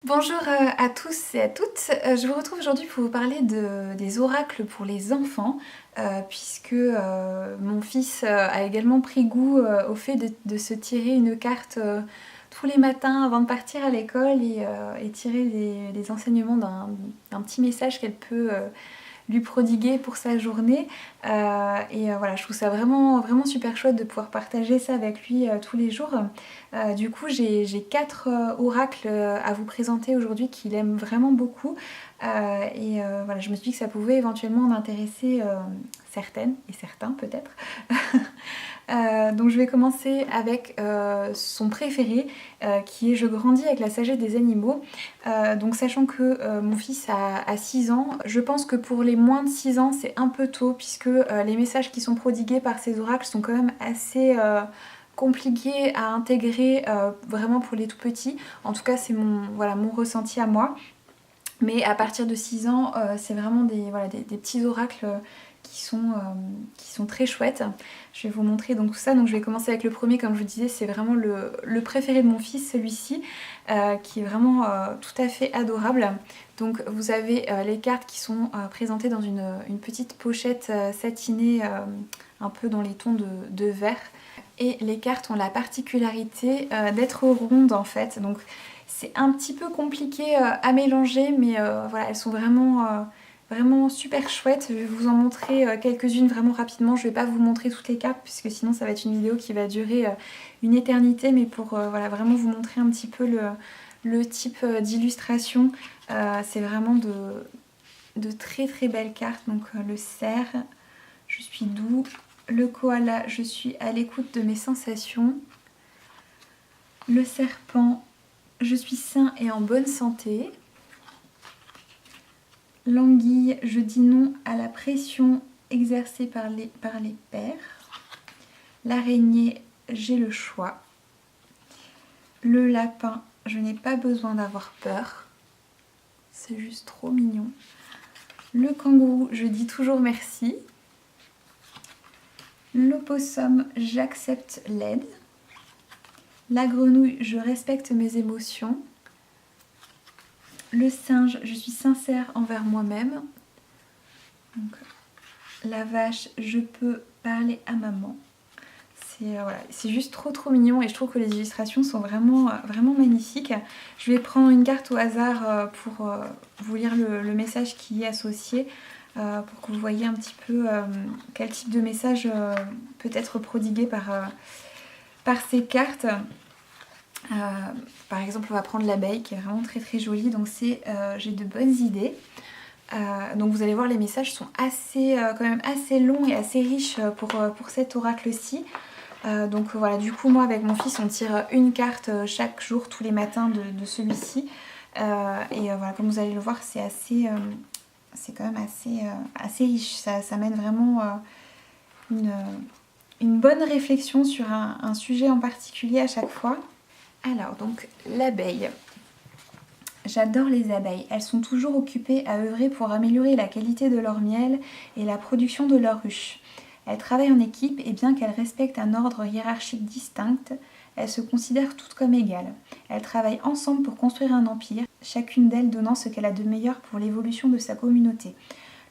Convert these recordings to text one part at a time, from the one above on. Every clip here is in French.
Bonjour à tous et à toutes. Je vous retrouve aujourd'hui pour vous parler des oracles pour les enfants, puisque mon fils a également pris goût au fait de se tirer une carte tous les matins avant de partir à l'école et tirer les enseignements d'un petit message qu'elle peut lui prodiguer pour sa journée. Voilà, je trouve ça vraiment super chouette de pouvoir partager ça avec lui tous les jours. Du coup, j'ai 4 oracles à vous présenter aujourd'hui qu'il aime vraiment beaucoup. Voilà, je me suis dit que ça pouvait éventuellement en intéresser certaines et certains peut-être. Donc je vais commencer avec son préféré qui est "Je grandis avec la sagesse des animaux". Donc sachant que mon fils a 6 ans, je pense que pour les moins de 6 ans c'est un peu tôt puisque les messages qui sont prodigués par ces oracles sont quand même assez compliqués à intégrer vraiment pour les tout petits. En tout cas c'est mon ressenti à moi. Mais à partir de 6 ans, c'est vraiment des petits oracles qui sont très chouettes. Je vais vous montrer donc tout ça. Donc je vais commencer avec le premier, comme je vous disais, c'est vraiment le préféré de mon fils, celui-ci, qui est vraiment tout à fait adorable. Donc vous avez les cartes qui sont présentées dans une petite pochette satinée, un peu dans les tons de vert. Et les cartes ont la particularité d'être rondes en fait. Donc c'est un petit peu compliqué à mélanger, mais voilà, elles sont vraiment super chouettes. Je vais vous en montrer quelques-unes vraiment rapidement. Je vais pas vous montrer toutes les cartes puisque sinon ça va être une vidéo qui va durer une éternité, mais pour voilà, vraiment vous montrer un petit peu le type d'illustration. C'est vraiment de très belles cartes. Donc le cerf, je suis doux. Le koala, je suis à l'écoute de mes sensations. Le serpent, je suis sain et en bonne santé. L'anguille, je dis non à la pression exercée par les pairs. L'araignée, j'ai le choix. Le lapin, je n'ai pas besoin d'avoir peur. C'est juste trop mignon. Le kangourou, je dis toujours merci. L'opossum, j'accepte l'aide. La grenouille, je respecte mes émotions. Le singe, je suis sincère envers moi-même. Donc, la vache, je peux parler à maman. C'est juste trop mignon et je trouve que les illustrations sont vraiment magnifiques. Je vais prendre une carte au hasard pour vous lire le message qui y est associé, pour que vous voyez un petit peu quel type de message peut être prodigué par ces cartes. Par exemple, on va prendre l'abeille qui est vraiment très jolie. Donc c'est j'ai de bonnes idées. Donc vous allez voir, les messages sont quand même assez longs et assez riches pour cet oracle-ci. Donc voilà, du coup moi avec mon fils on tire une carte chaque jour, tous les matins de celui-ci. Voilà, comme vous allez le voir, c'est quand même assez riche. Ça mène vraiment une bonne réflexion sur un sujet en particulier à chaque fois. Alors donc l'abeille. J'adore les abeilles, elles sont toujours occupées à œuvrer pour améliorer la qualité de leur miel et la production de leur ruche. Elles travaillent en équipe et bien qu'elles respectent un ordre hiérarchique distinct, elles se considèrent toutes comme égales. Elles travaillent ensemble pour construire un empire, chacune d'elles donnant ce qu'elle a de meilleur pour l'évolution de sa communauté.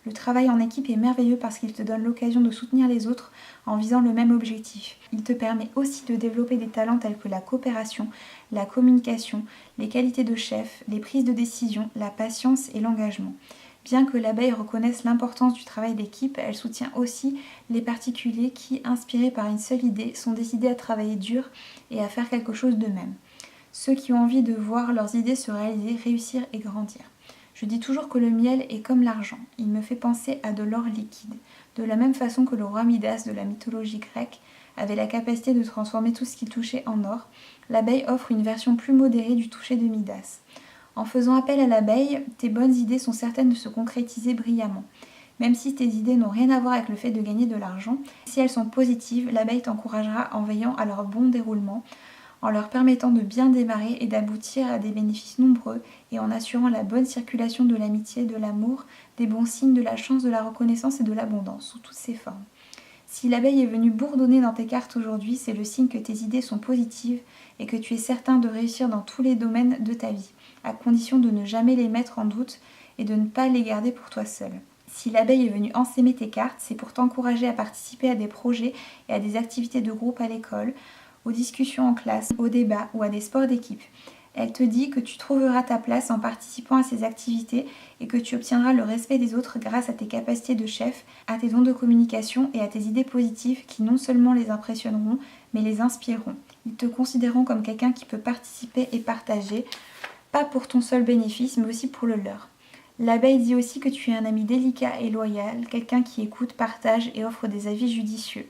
Le travail en équipe est merveilleux parce qu'il te donne l'occasion de soutenir les autres en visant le même objectif. Il te permet aussi de développer des talents tels que la coopération, la communication, les qualités de chef, les prises de décision, la patience et l'engagement. Bien que l'abeille reconnaisse l'importance du travail d'équipe, elle soutient aussi les particuliers qui, inspirés par une seule idée, sont décidés à travailler dur et à faire quelque chose d'eux-mêmes. Ceux qui ont envie de voir leurs idées se réaliser, réussir et grandir. Je dis toujours que le miel est comme l'argent, il me fait penser à de l'or liquide, de la même façon que le roi Midas de la mythologie grecque avait la capacité de transformer tout ce qu'il touchait en or. L'abeille offre une version plus modérée du toucher de Midas. En faisant appel à l'abeille, tes bonnes idées sont certaines de se concrétiser brillamment. Même si tes idées n'ont rien à voir avec le fait de gagner de l'argent, si elles sont positives, l'abeille t'encouragera en veillant à leur bon déroulement, en leur permettant de bien démarrer et d'aboutir à des bénéfices nombreux et en assurant la bonne circulation de l'amitié, de l'amour, des bons signes, de la chance, de la reconnaissance et de l'abondance, sous toutes ses formes. Si l'abeille est venue bourdonner dans tes cartes aujourd'hui, c'est le signe que tes idées sont positives et que tu es certain de réussir dans tous les domaines de ta vie, à condition de ne jamais les mettre en doute et de ne pas les garder pour toi seul. Si l'abeille est venue enseimer tes cartes, c'est pour t'encourager à participer à des projets et à des activités de groupe à l'école, aux discussions en classe, aux débats ou à des sports d'équipe. Elle te dit que tu trouveras ta place en participant à ces activités et que tu obtiendras le respect des autres grâce à tes capacités de chef, à tes dons de communication et à tes idées positives qui non seulement les impressionneront, mais les inspireront. Ils te considéreront comme quelqu'un qui peut participer et partager, pas pour ton seul bénéfice, mais aussi pour le leur. L'abeille dit aussi que tu es un ami délicat et loyal, quelqu'un qui écoute, partage et offre des avis judicieux.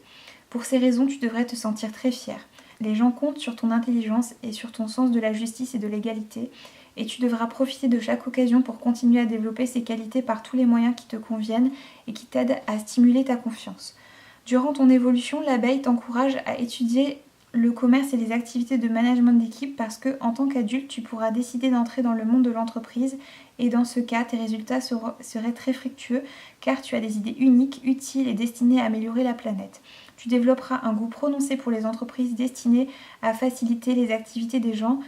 Pour ces raisons, tu devrais te sentir très fier. Les gens comptent sur ton intelligence et sur ton sens de la justice et de l'égalité, et tu devras profiter de chaque occasion pour continuer à développer ces qualités par tous les moyens qui te conviennent et qui t'aident à stimuler ta confiance. Durant ton évolution, l'abeille t'encourage à étudier le commerce et les activités de management d'équipe parce que, en tant qu'adulte, tu pourras décider d'entrer dans le monde de l'entreprise et dans ce cas, tes résultats seraient très fructueux car tu as des idées uniques, utiles et destinées à améliorer la planète. Tu développeras un goût prononcé pour les entreprises destinées à faciliter les activités des gens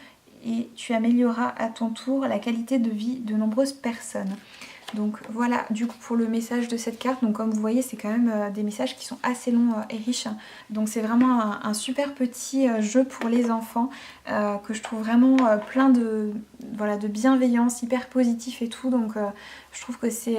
et tu amélioreras à ton tour la qualité de vie de nombreuses personnes. Donc voilà du coup pour le message de cette carte. Donc comme vous voyez, c'est quand même des messages qui sont assez longs et riches. Donc c'est vraiment un super petit jeu pour les enfants que je trouve vraiment plein de bienveillance, hyper positif et tout. Donc je trouve que c'est...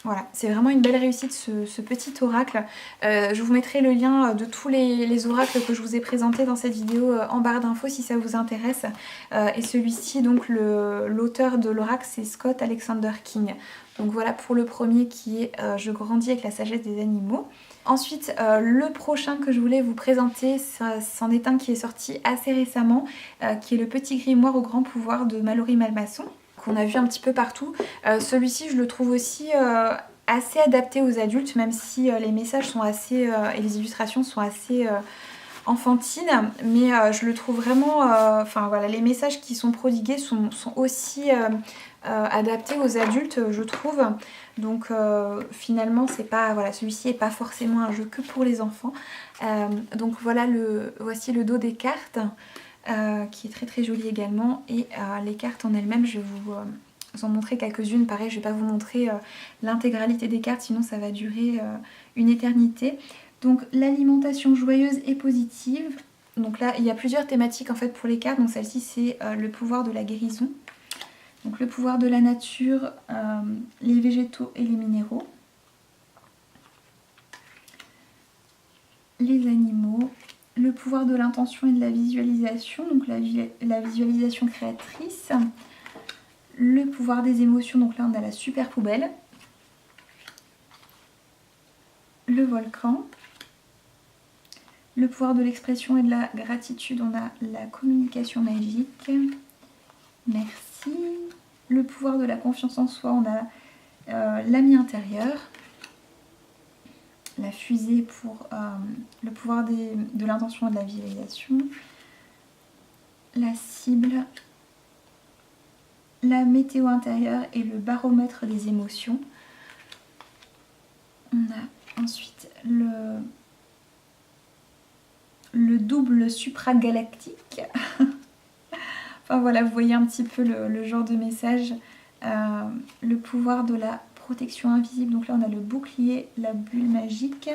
Voilà, c'est vraiment une belle réussite ce petit oracle. Je vous mettrai le lien de tous les oracles que je vous ai présentés dans cette vidéo en barre d'infos si ça vous intéresse. Et celui-ci, donc l'auteur de l'oracle, c'est Scott Alexander King. Donc voilà pour le premier qui est Je grandis avec la sagesse des animaux. Ensuite, le prochain que je voulais vous présenter, c'en est un qui est sorti assez récemment, qui est le petit grimoire au grand pouvoir de Mallory Malmasson, qu'on a vu un petit peu partout. Celui-ci, je le trouve aussi assez adapté aux adultes, même si les messages sont assez et les illustrations sont assez enfantines, mais je le trouve vraiment... Enfin voilà, les messages qui sont prodigués sont aussi adaptés aux adultes, je trouve. Donc finalement, c'est pas... Voilà, celui-ci n'est pas forcément un jeu que pour les enfants. Donc voilà, voici le dos des cartes. Qui est très très jolie également, et les cartes en elles-mêmes, je vais vous en montrer quelques-unes. Pareil, je vais pas vous montrer l'intégralité des cartes, sinon ça va durer une éternité. Donc l'alimentation joyeuse et positive. Donc là, il y a plusieurs thématiques en fait pour les cartes. Donc celle-ci, c'est le pouvoir de la guérison. Donc le pouvoir de la nature, les végétaux et les minéraux. Les animaux. Le pouvoir de l'intention et de la visualisation, donc la visualisation créatrice. Le pouvoir des émotions, donc là on a la super poubelle. Le volcan. Le pouvoir de l'expression et de la gratitude, on a la communication magique. Merci. Le pouvoir de la confiance en soi, on a l'ami intérieur. La fusée pour le pouvoir de l'intention et de la visualisation, la cible, la météo intérieure et le baromètre des émotions. On a ensuite le double supragalactique. Enfin voilà, vous voyez un petit peu le genre de message. Le pouvoir de la protection invisible, donc là on a le bouclier, la bulle magique,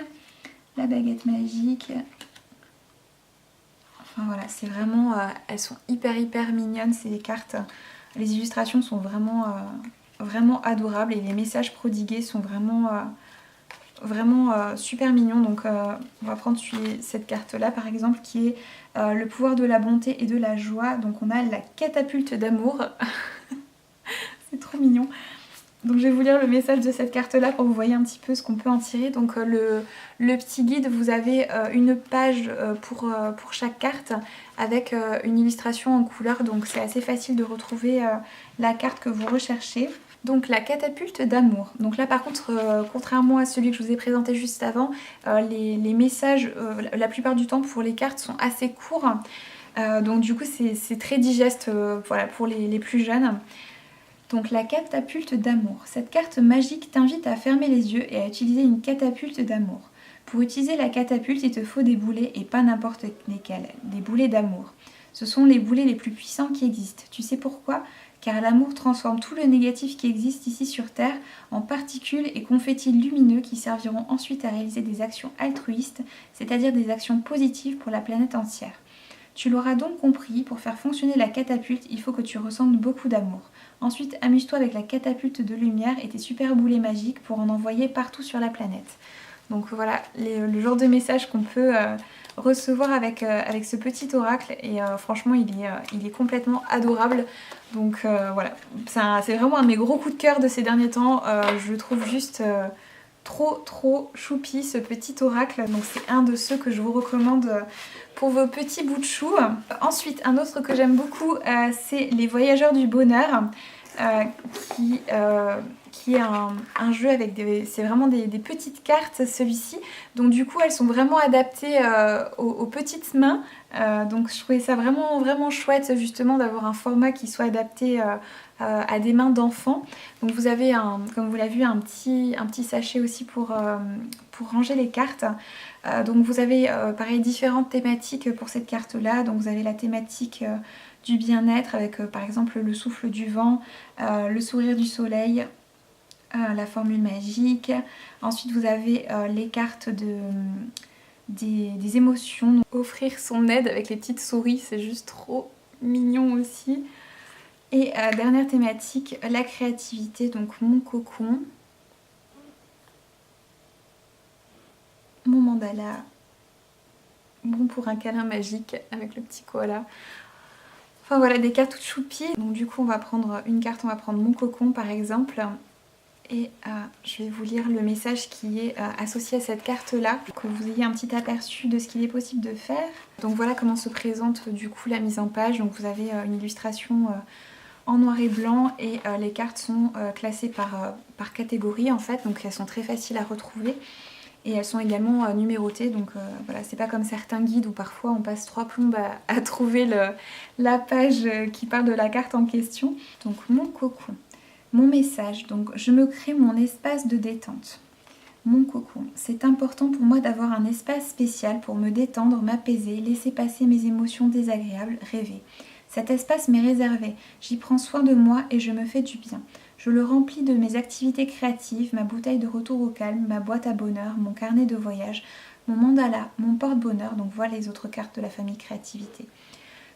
la baguette magique. Enfin voilà, c'est vraiment, elles sont hyper mignonnes ces cartes. Les illustrations sont vraiment adorables et les messages prodigués sont vraiment super mignons. Donc on va prendre cette carte là par exemple qui est le pouvoir de la bonté et de la joie. Donc on a la catapulte d'amour. C'est trop mignon. Donc je vais vous lire le message de cette carte là pour que vous voyez un petit peu ce qu'on peut en tirer. Donc le petit guide, vous avez une page pour chaque carte avec une illustration en couleur, donc c'est assez facile de retrouver la carte que vous recherchez. Donc la catapulte d'amour. Donc là par contre, contrairement à celui que je vous ai présenté juste avant, les messages la plupart du temps pour les cartes sont assez courts. Donc du coup c'est très digeste voilà, pour les plus jeunes. Donc la catapulte d'amour. Cette carte magique t'invite à fermer les yeux et à utiliser une catapulte d'amour. Pour utiliser la catapulte, il te faut des boulets et pas n'importe lesquels, des boulets d'amour. Ce sont les boulets les plus puissants qui existent. Tu sais pourquoi? Car l'amour transforme tout le négatif qui existe ici sur Terre en particules et confettis lumineux qui serviront ensuite à réaliser des actions altruistes, c'est-à-dire des actions positives pour la planète entière. Tu l'auras donc compris, pour faire fonctionner la catapulte, il faut que tu ressentes beaucoup d'amour. Ensuite, amuse-toi avec la catapulte de lumière et tes super boulets magiques pour en envoyer partout sur la planète. Donc voilà le genre de message qu'on peut recevoir avec ce petit oracle et franchement il est complètement adorable. Donc voilà, c'est vraiment un de mes gros coups de cœur de ces derniers temps. Je le trouve juste trop choupi ce petit oracle. Donc c'est un de ceux que je vous recommande pour vos petits bouts de chou. Ensuite, un autre que j'aime beaucoup, c'est les Voyageurs du Bonheur. Qui est un jeu avec c'est vraiment des petites cartes, celui-ci. Donc du coup elles sont vraiment adaptées aux petites mains. Donc je trouvais ça vraiment chouette justement d'avoir un format qui soit adapté à des mains d'enfants. Donc vous avez, comme vous l'avez vu, un petit sachet aussi pour ranger les cartes. Donc vous avez pareil différentes thématiques pour cette carte là. Donc vous avez la thématique du bien-être avec par exemple le souffle du vent, le sourire du soleil, la formule magique. Ensuite vous avez les cartes des émotions. Donc, offrir son aide avec les petites souris, c'est juste trop mignon aussi. Et dernière thématique, la créativité, donc mon cocon, mon mandala, bon pour un câlin magique avec le petit koala. Enfin voilà, des cartes toutes choupies. Donc du coup on va prendre une carte, on va prendre mon cocon par exemple. Et je vais vous lire le message qui est associé à cette carte là, pour que vous ayez un petit aperçu de ce qu'il est possible de faire. Donc voilà comment se présente du coup la mise en page. Donc vous avez une illustration en noir et blanc et les cartes sont classées par catégorie en fait. Donc elles sont très faciles à retrouver. Et elles sont également numérotées, donc voilà, c'est pas comme certains guides où parfois on passe 3 plombes à trouver la page qui parle de la carte en question. Donc mon cocon, mon message, donc je me crée mon espace de détente. Mon cocon, c'est important pour moi d'avoir un espace spécial pour me détendre, m'apaiser, laisser passer mes émotions désagréables, rêver. Cet espace m'est réservé, j'y prends soin de moi et je me fais du bien. Je le remplis de mes activités créatives, ma bouteille de retour au calme, ma boîte à bonheur, mon carnet de voyage, mon mandala, mon porte-bonheur, donc voilà les autres cartes de la famille créativité.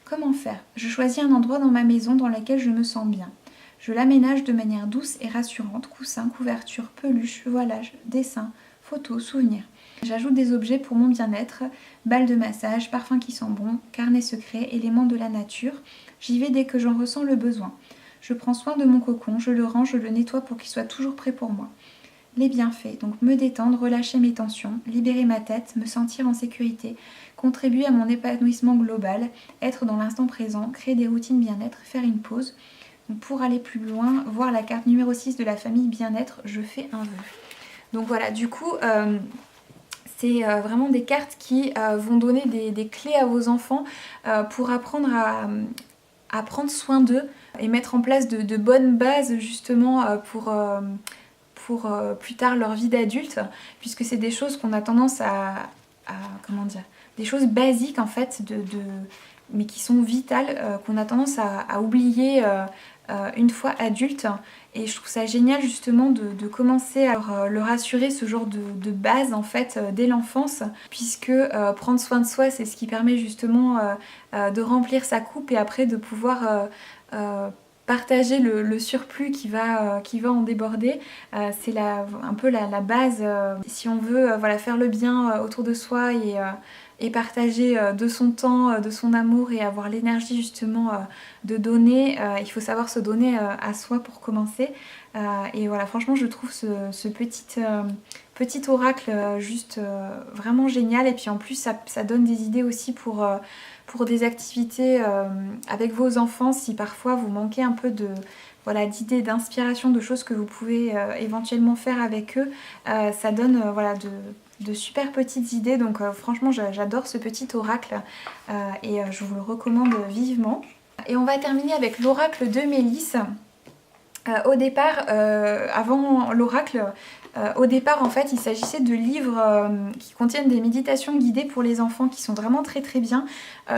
Comment faire? Je choisis un endroit dans ma maison dans lequel je me sens bien. Je l'aménage de manière douce et rassurante, coussins, couvertures, peluches, voilage, dessins, photos, souvenirs. J'ajoute des objets pour mon bien-être, balles de massage, parfums qui sentent bon, carnet secret, éléments de la nature. J'y vais dès que j'en ressens le besoin. Je prends soin de mon cocon, je le range, je le nettoie pour qu'il soit toujours prêt pour moi. Les bienfaits, donc me détendre, relâcher mes tensions, libérer ma tête, me sentir en sécurité, contribuer à mon épanouissement global, être dans l'instant présent, créer des routines bien-être, faire une pause. Donc pour aller plus loin, voir la carte numéro 6 de la famille bien-être, je fais un vœu. Donc voilà, du coup, c'est vraiment des cartes qui vont donner des clés à vos enfants pour apprendre à prendre soin d'eux et mettre en place de bonnes bases justement pour plus tard leur vie d'adulte, puisque c'est des choses qu'on a tendance comment dire, des choses basiques en fait, mais qui sont vitales, qu'on a tendance à oublier une fois adulte. Et je trouve ça génial justement de commencer à leur assurer ce genre de base en fait dès l'enfance, puisque prendre soin de soi c'est ce qui permet justement de remplir sa coupe et après de pouvoir partager le surplus qui va en déborder. C'est un peu la base si on veut voilà, faire le bien autour de soi et partager de son temps, de son amour et avoir l'énergie justement de donner. Il faut savoir se donner à soi pour commencer. Et voilà, franchement je trouve ce petit oracle juste vraiment génial. Et puis en plus ça donne des idées aussi pour des activités avec vos enfants si parfois vous manquez un peu d'idées, d'inspiration, de choses que vous pouvez éventuellement faire avec eux. Ça donne de super petites idées, donc franchement j'adore ce petit oracle et je vous le recommande vivement. Et on va terminer avec l'oracle de Mélisse. Au départ, avant l'oracle, au départ en fait il s'agissait de livres qui contiennent des méditations guidées pour les enfants qui sont vraiment très très bien.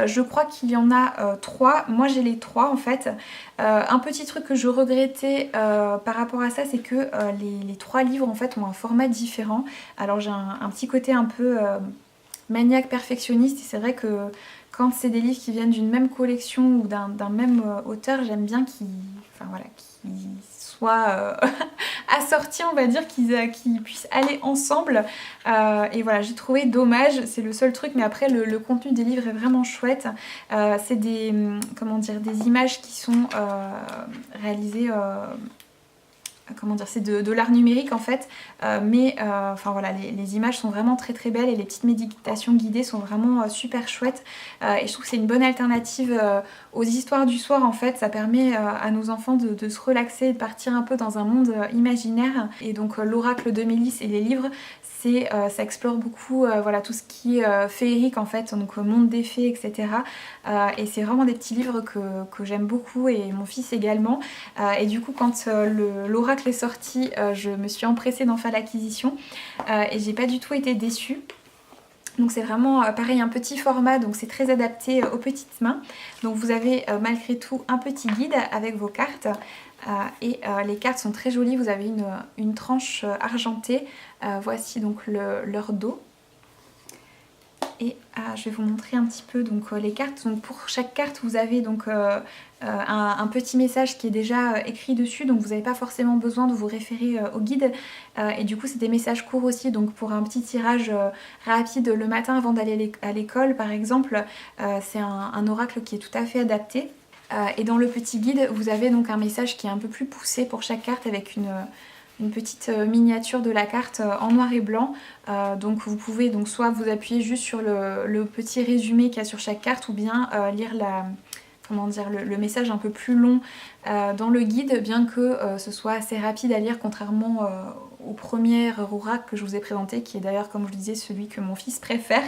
Je crois qu'il y en a 3, moi j'ai les 3 en fait. Un petit truc que je regrettais par rapport à ça, c'est que les 3 livres en fait ont un format différent. Alors j'ai un petit côté un peu maniaque perfectionniste et c'est vrai que quand c'est des livres qui viennent d'une même collection ou d'un même auteur, j'aime bien qu'ils soient assortis, on va dire, qu'ils puissent aller ensemble. Et voilà, j'ai trouvé dommage, c'est le seul truc, mais après le contenu des livres est vraiment chouette. C'est des, comment dire, des images qui sont réalisées... comment dire, c'est de l'art numérique en fait, mais enfin voilà, les images sont vraiment très très belles et les petites méditations guidées sont vraiment super chouettes, et je trouve que c'est une bonne alternative aux histoires du soir en fait. Ça permet à nos enfants de se relaxer et de partir un peu dans un monde imaginaire. Et donc l'oracle de Mélisse et les livres, ça explore beaucoup voilà, tout ce qui est féerique en fait, donc monde des fées, etc. Et c'est vraiment des petits livres que j'aime beaucoup et mon fils également. Et du coup quand l'oracle est sorti, je me suis empressée d'en faire l'acquisition et j'ai pas du tout été déçue. Donc c'est vraiment pareil, un petit format, donc c'est très adapté aux petites mains. Donc vous avez malgré tout un petit guide avec vos cartes. Et les cartes sont très jolies, vous avez une tranche argentée. Voici donc leur dos. Et je vais vous montrer un petit peu donc, les cartes. Donc, pour chaque carte, vous avez donc, un petit message qui est déjà écrit dessus. Donc vous n'avez pas forcément besoin de vous référer au guide. Et du coup, c'est des messages courts aussi. Donc pour un petit tirage rapide le matin avant d'aller à l'école, par exemple, c'est un oracle qui est tout à fait adapté. Et dans le petit guide, vous avez donc un message qui est un peu plus poussé pour chaque carte avec une petite miniature de la carte en noir et blanc. Donc vous pouvez donc soit vous appuyer juste sur le petit résumé qu'il y a sur chaque carte, ou bien lire le message un peu plus long dans le guide, bien que ce soit assez rapide à lire, contrairement au premier oracle que je vous ai présenté, qui est d'ailleurs, comme je le disais, celui que mon fils préfère,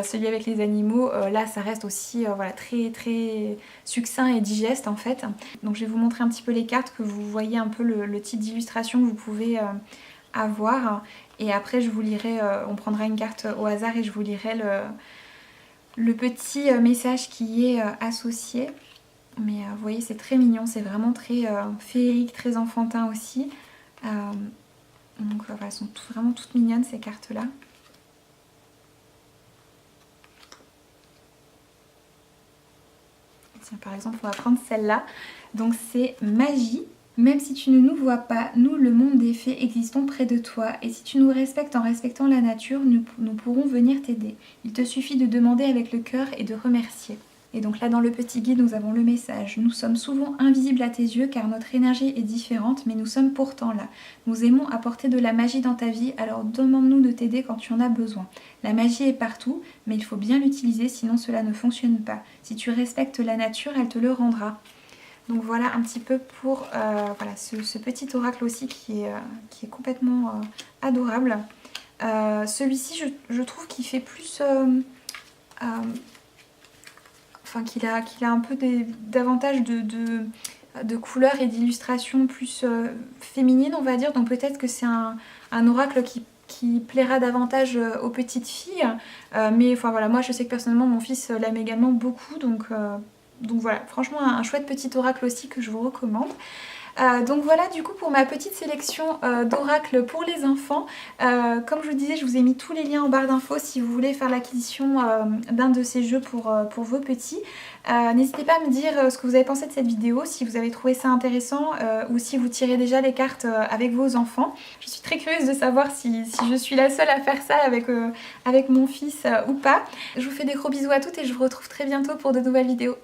celui avec les animaux. Là ça reste aussi voilà, très très succinct et digeste en fait. Donc je vais vous montrer un petit peu les cartes, que vous voyez un peu le type d'illustration que vous pouvez avoir, et après je vous lirai, on prendra une carte au hasard et je vous lirai le petit message qui est associé. Mais vous voyez, c'est très mignon, c'est vraiment très féerique, très enfantin aussi. Donc voilà, elles sont vraiment toutes mignonnes ces cartes là. Tiens, par exemple on va prendre celle-là. Donc c'est magie. Même si tu ne nous vois pas, nous, le monde des fées, existons près de toi. Et si tu nous respectes en respectant la nature, nous pourrons venir t'aider. Il te suffit de demander avec le cœur et de remercier. Et donc là, dans le petit guide, nous avons le message. Nous sommes souvent invisibles à tes yeux car notre énergie est différente, mais nous sommes pourtant là. Nous aimons apporter de la magie dans ta vie, alors demande-nous de t'aider quand tu en as besoin. La magie est partout, mais il faut bien l'utiliser, sinon cela ne fonctionne pas. Si tu respectes la nature, elle te le rendra. Donc voilà un petit peu pour voilà, ce petit oracle aussi qui est complètement adorable. Celui-ci, je trouve qu'il fait plus... enfin, qu'il a un peu davantage de couleurs et d'illustrations plus féminines, on va dire. Donc peut-être que c'est un oracle qui plaira davantage aux petites filles. Mais enfin voilà, moi je sais que personnellement mon fils l'aime également beaucoup. Donc voilà, franchement un chouette petit oracle aussi que je vous recommande. Donc voilà du coup pour ma petite sélection d'oracles pour les enfants. Comme je vous disais, je vous ai mis tous les liens en barre d'infos si vous voulez faire l'acquisition d'un de ces jeux pour vos petits. N'hésitez pas à me dire ce que vous avez pensé de cette vidéo, si vous avez trouvé ça intéressant ou si vous tirez déjà les cartes avec vos enfants. Je suis très curieuse de savoir si je suis la seule à faire ça avec mon fils ou pas. Je vous fais des gros bisous à toutes et je vous retrouve très bientôt pour de nouvelles vidéos.